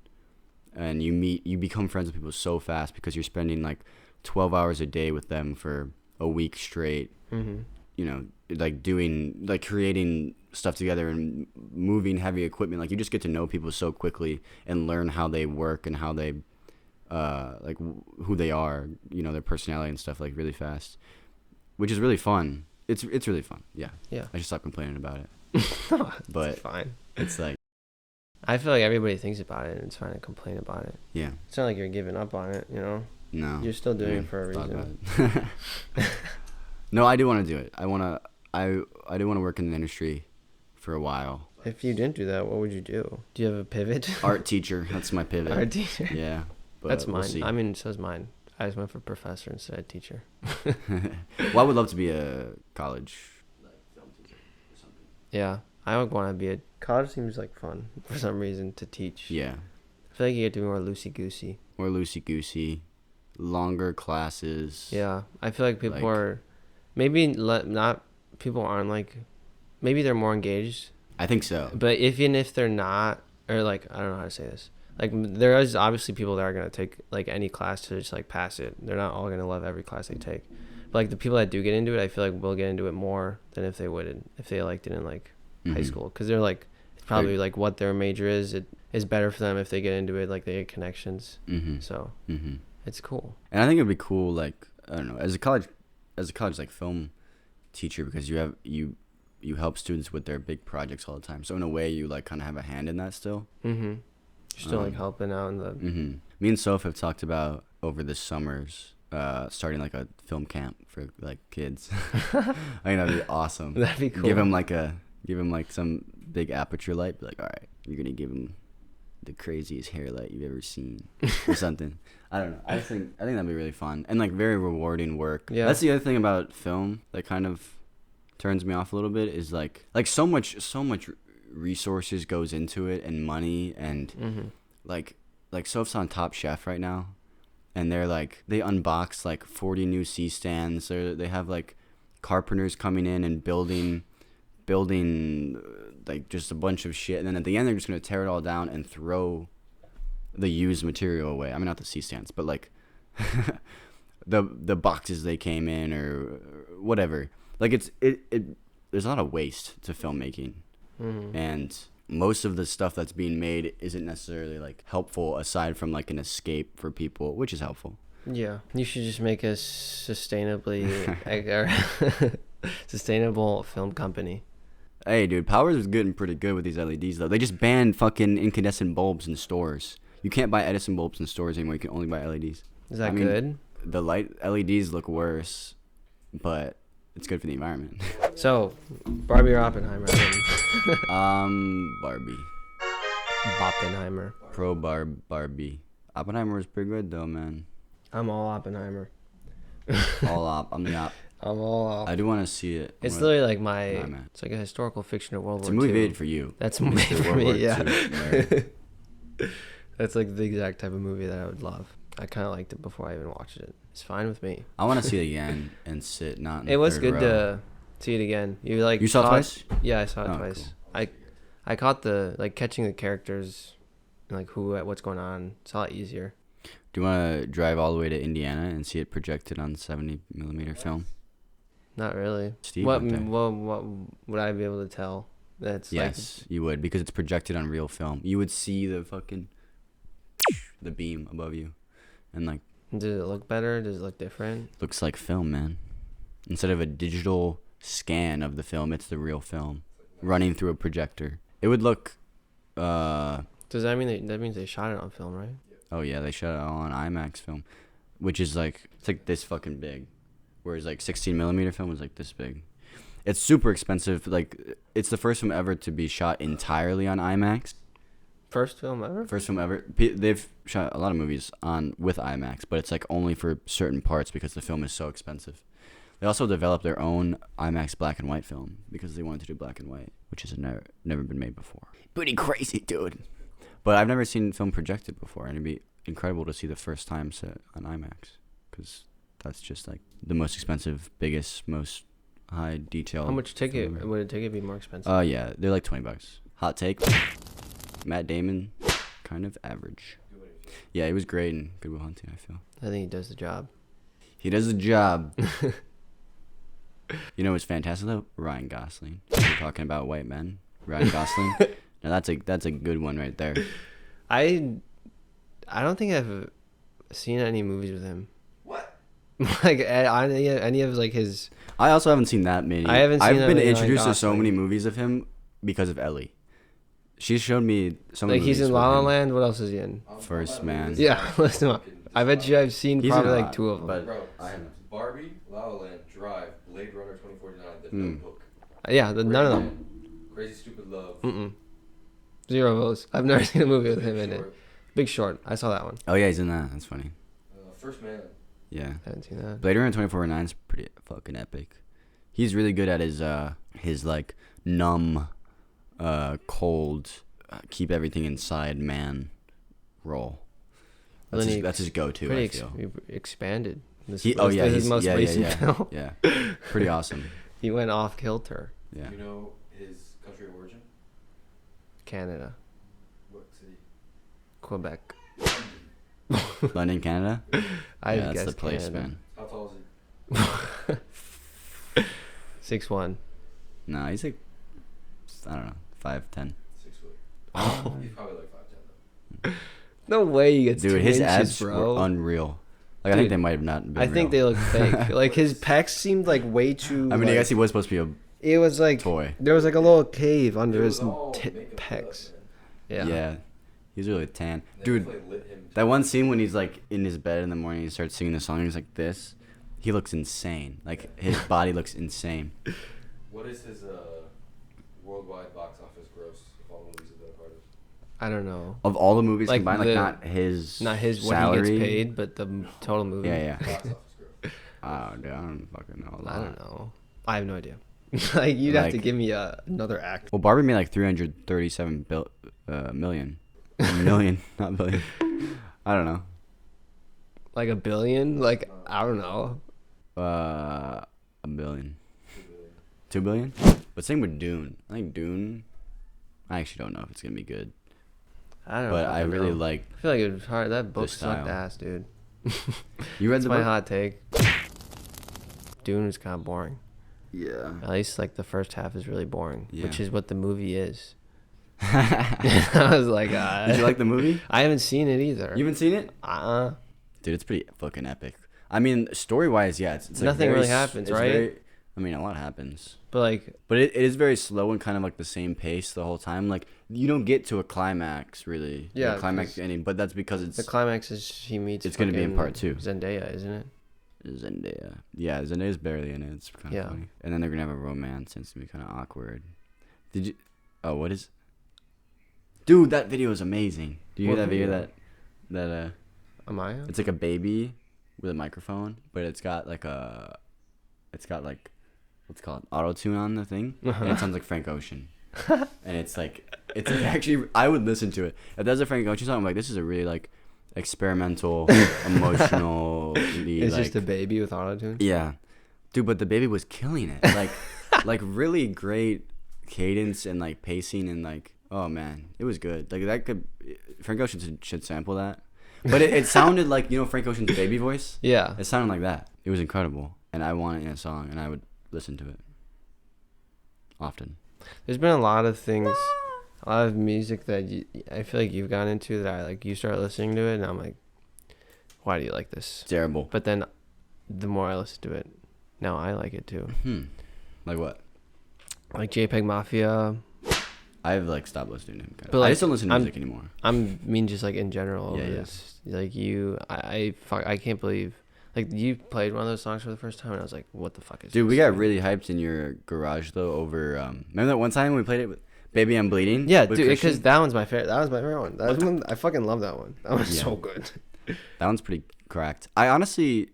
and you become friends with people so fast because you're spending like 12 hours a day with them for a week straight. You know, like creating stuff together and moving heavy equipment. Like you just get to know people so quickly and learn how they work and how they like who they are, you know, their personality and stuff, like really fast, which is really fun. It's really fun. Yeah. I should stop complaining about it. But it's fine. It's like, I feel like everybody thinks about it and it's fine to complain about it. Yeah. It's not like you're giving up on it, you know. No. You're still doing it for a reason. No, I do want to do it. I do want to work in the industry for a while. If you didn't do that, what would you do? Do you have a pivot? Art teacher. That's my pivot. Art teacher. Yeah. But that's mine. I mean, so's mine. I just went for professor instead of teacher. Well, I would love to be a college film teacher or something. Yeah, I would want to be college seems like fun for some reason to teach. Yeah. I feel like you get to be more loosey-goosey. More loosey-goosey. Longer classes. Yeah. I feel like people are, maybe not, people aren't like, maybe they're more engaged. I think so. But even if they're not, or like, I don't know how to say this. Like there is obviously people that are gonna take like any class to just like pass it. They're not all gonna love every class they take. But like the people that do get into it, I feel like will get into it more than if they wouldn't, if they liked it in like high school, because they're like, it's probably like what their major is. It is better for them if they get into it. Like they get connections. So it's cool. And I think it'd be cool, like, I don't know, as a college like film teacher, because you help students with their big projects all the time. So in a way, you like kind of have a hand in that still. You're still like helping out in the. Me and Soph have talked about over the summers starting like a film camp for like kids. I think that'd be awesome. That'd be cool. Give him like some big aperture light. Be like, all right, you're gonna give him the craziest hair light you've ever seen or something. I don't know. I think that'd be really fun and like very rewarding work. Yeah. That's the other thing about film that kind of turns me off a little bit, is like so much resources goes into it, and money, and like Soph's on Top Chef right now, and they unbox like 40 new C-stands. They have like carpenters coming in and building like just a bunch of shit, and then at the end they're just gonna tear it all down and throw the used material away. I mean, not the C-stands, but like the boxes they came in or whatever. Like there's a lot of waste to filmmaking. And most of the stuff that's being made isn't necessarily like helpful, aside from like an escape for people, which is helpful. Yeah, you should just make a sustainable film company. Hey, dude, Powers is getting pretty good with these LEDs though. They just banned fucking incandescent bulbs in stores. You can't buy Edison bulbs in stores anymore. You can only buy LEDs. Is that good? The light LEDs look worse, but it's good for the environment. So, Barbie or Oppenheimer? Barbie. Oppenheimer. Barbie. Oppenheimer was pretty good though, man. I'm all Oppenheimer. All op. I'm the op. I'm all op. I do want to see it. It's literally like man. it's like a historical fiction of World It's War a movie II. made for you. That's Mr. made for World me, War yeah. II nerd. That's like the exact type of movie that I would love. I kind of liked it before I even watched it. It's fine with me. I want to see it again and sit not in the It was third good row. to see it again. You like You saw it caught- twice? Yeah, I saw it Oh, twice. cool. I caught the like catching the characters, and, like what's going on. It's a lot easier. Do you want to drive all the way to Indiana and see it projected on 70mm film? Not really. Steve What went there. what would I be able to tell? That's Yes, you would, because it's projected on real film. You would see the fucking the beam above you, and like like. Does it look better? Does it look different? looks like film, man. Instead of a digital scan of the film, it's the real film running through a projector. It would look. Does that mean that means they shot it on film, right? Oh yeah, they shot it all on IMAX film, which is like it's like this fucking big, whereas like 16mm film was like this big. It's super expensive. Like it's the first film ever to be shot entirely on IMAX. First film ever. First film ever. They've shot a lot of movies with IMAX, but it's like only for certain parts because the film is so expensive. They also developed their own IMAX black and white film because they wanted to do black and white, which has never been made before. Pretty crazy, dude. But I've never seen film projected before, and it'd be incredible to see the first time set on IMAX because that's just like the most expensive, biggest, most high detail. How much ticket film ever. would a ticket be more expensive? Yeah, they're like $20. Hot take. Matt Damon, kind of average. Yeah, he was great in Good Will Hunting, I feel. I think he does the job. He does the job. You know what's fantastic though? Ryan Gosling. We're talking about white men. Ryan Gosling. Now that's a good one right there. I don't think I've seen any movies with him. What? Like any of like his. I also haven't seen that many. I haven't seen I've that been many Ryan introduced to so Gosling. many movies of him because of Ellie. She showed me some Like of the he's movies in with La La him. Land. What else is he in? First Man. Yeah, listen up. I bet you I've seen He's in probably a like lot, 2 of them. but- Bro, I haven't. Barbie, La La Land, Drive, Blade Runner 2049, The Hmm. Notebook. Yeah, none of them. Rayman, Crazy Stupid Love. Mm-mm. 0 of those. I've never seen a movie with Big him in it. Short, Big Short. I saw that one. Oh yeah, he's in that. That's funny. First Man. Yeah. I haven't seen that. Blade Runner 2049 is pretty fucking epic. He's really good at his like numb, cold, keep everything inside man role. Well, then he That's his go-to. Pretty I feel. expanded. This He, oh was yeah, his he's, most yeah, recent yeah, film. yeah. Pretty awesome. He went off kilter. Yeah. Do you know his country of origin? Canada, What city? Quebec. London, Canada. I Yeah, that's guess the place, Canada. man. How tall is he? 6'1". No, he's like, I don't know, 5'10". 6 foot. Oh. He's probably like 5'10 though. No way he gets Dude, 2 his inches, abs bro. were unreal. Like I Dude, think they might have not been. I think they real. look fake. Like his pecs seemed like way too. I mean, I like, guess he was supposed to be it was a like toy. there was like a little cave under It his was all tit makeup pecs. stuff, man. Yeah. Yeah. He's really tan. They Dude, definitely lit him to- that one scene when he's like in his bed in the morning, he starts singing the song. He's like this. He looks insane. Like his body looks insane. What is his worldwide box office gross of all the movies of that artist? I don't know. Of all the movies Like combined, the- like not his What he salary. gets paid, but the total movie. Yeah, yeah. Box office gross. Oh, dude, I don't fucking know. I don't know. I have no idea. Like you'd have to Like- give me another act. Well, Barbie made like 337 million. Million, not billion. I don't know. Like $1 billion. Like I don't know. $1 billion. 2 billion. 2 billion? But same with Dune. I think Dune. I actually don't know if it's gonna be good, I don't. but I fucking really know. like. I feel like it was hard. That book sucked style. ass, dude. You read That's the my book? hot take. Dune is kind of boring. Yeah. At least like the first half is really boring, which Yeah. is what the movie is. Did I was like, you like the movie? I haven't seen it either. You haven't seen it? Dude, Dude, it's pretty fucking epic. I mean, story wise, yeah, it's like Nothing very really s- happens, it's right? very- I mean, a lot happens, but like, but it is very slow and kind of like the same pace the whole time. Like you don't get to a climax really. Yeah, a climax 'cause ending, but that's because it's the climax is he meets. It's gonna be in fucking part 2. Zendaya, isn't it? Zendaya. Yeah, Zendaya's barely in it. It's kind of Yeah. funny. And then they're gonna have a romance, and it's gonna be kind of awkward. Did you? Oh, what is? Dude, that video is amazing. Do you hear What that video? video? That Am I? On? it's like a baby with a microphone, but it's got like what's it called, auto tune on the thing, and it sounds like Frank Ocean. And it's like actually I would listen to it if there's a Frank Ocean song. I'm like, this is a really like experimental, emotional. It's just a baby with autotune. Yeah, dude, but the baby was killing it. Like really great cadence and like pacing and like, oh man, it was good. Like that could Frank Ocean should sample that. But it sounded like, you know, Frank Ocean's baby voice. Yeah. It sounded like that. It was incredible, and I want it in a song, and I would listen to it often. There's been a lot of things, a lot of music that I feel like you've gone into that I like. You start listening to it, and I'm like, why do you like this? Terrible. But then, the more I listen to it, now I like it too. Like what? Like JPEG Mafia. I've like stopped listening to him. But, like, I just don't listen to I'm- music anymore. I mean, just like in general. Yeah, yeah. It's like you, I can't believe. Like you played one of those songs for the first time, and I was like, "What the fuck is?" Dude, this? we got really hyped in your garage though over. Remember that one time we played it with "Baby I'm Bleeding"? Yeah, with dude, because Christian? that one's my favorite. That was my favorite one. That was one. I fucking love that one. That was Yeah. so good. That one's pretty cracked. I honestly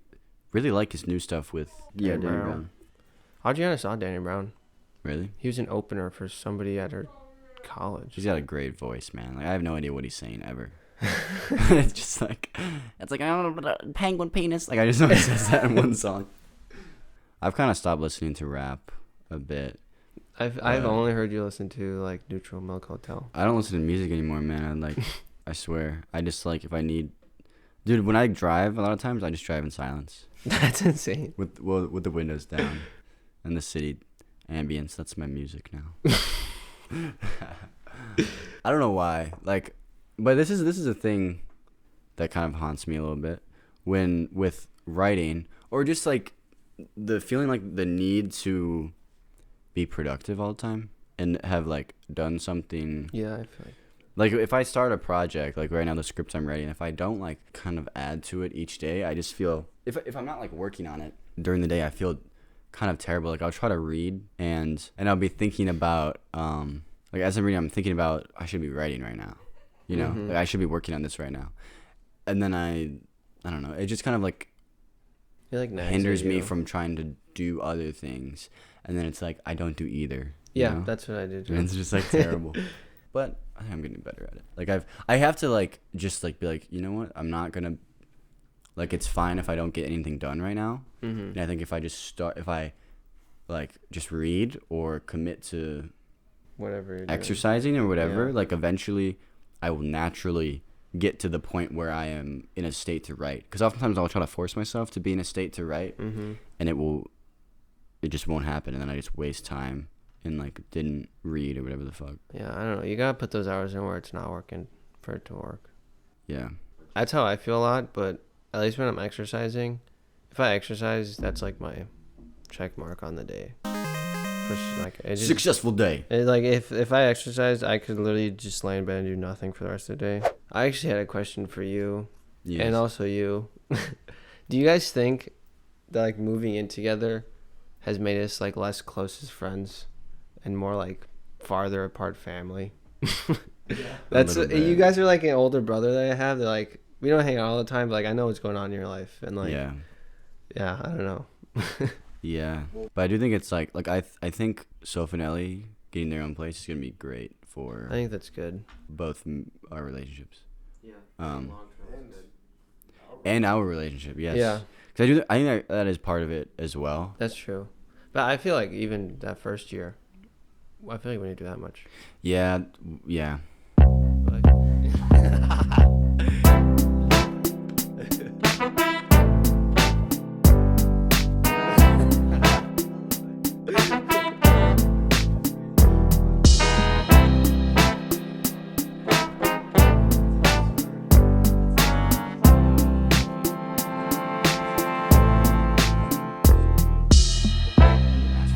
really like his new stuff with Danny Danny Brown. Adriana saw Danny Brown. Really? He was an opener for somebody at her college. He's got a great voice, man. Like I have no idea what he's saying ever. It's just like, it's like, I don't know, penguin penis. Like I just know he says that in one song. I've kind of stopped listening to rap a bit. I've only heard you listen to like Neutral Milk Hotel. I don't listen to music anymore, man. I like, I swear. I just like if I need, dude. When I drive, a lot of times I just drive in silence That's insane. with the windows down and the city ambience. That's my music now. I don't know why. Like, but this is a thing that kind of haunts me a little bit when with writing or just like the feeling like the need to be productive all the time and have like done something. Yeah, I feel Like if I start a project, like right now the script I'm writing, if I don't like kind of add to it each day, I just feel if I'm not like working on it during the day, I feel kind of terrible. Like I'll try to read and I'll be thinking about like as I'm reading, I'm thinking about I should be writing right now. You know, Mhm. like I should be working on this right now. And then I don't know, it just kind of like you're like nags at hinders me you. from trying to do other things. And then it's like I don't do either. you Yeah, know? that's what I did. And it's just like terrible. But I think I'm getting better at it. Like I have to like just like be like, you know what? I'm not gonna like it's fine if I don't get anything done right now. Mm-hmm. And I think if I like just read or commit to Whatever. You're doing. exercising or whatever, Yeah. like eventually I will naturally get to the point where I am in a state to write. Because oftentimes I'll try to force myself to be in a state to write, Mm-hmm. and it just won't happen, and then I just waste time and like didn't read or whatever the fuck. Yeah, I don't know. You gotta put those hours in where it's not working for it to work. Yeah. That's how I feel a lot, but at least when I'm exercising, if I exercise, that's like my check mark on the day. Like it just, Successful day. like if I exercised, I could literally just lay in bed and do nothing for the rest of the day. I actually had a question for you, Yes. and also you. Do you guys think that like moving in together has made us like less close as friends and more like farther apart family? That's little bit. you guys are like an older brother that I have. They're like we don't hang out all the time, but like I know what's going on in your life, and like yeah. I don't know. Yeah. But I do think it's like I think Soph and Ellie getting their own place is gonna be great for I think that's good. both our relationships. Yeah. And our relationship, yes. Yeah, Because I think that is part of it as well. that's true. But I feel like even that first year, I feel like we didn't do that much. Yeah, yeah.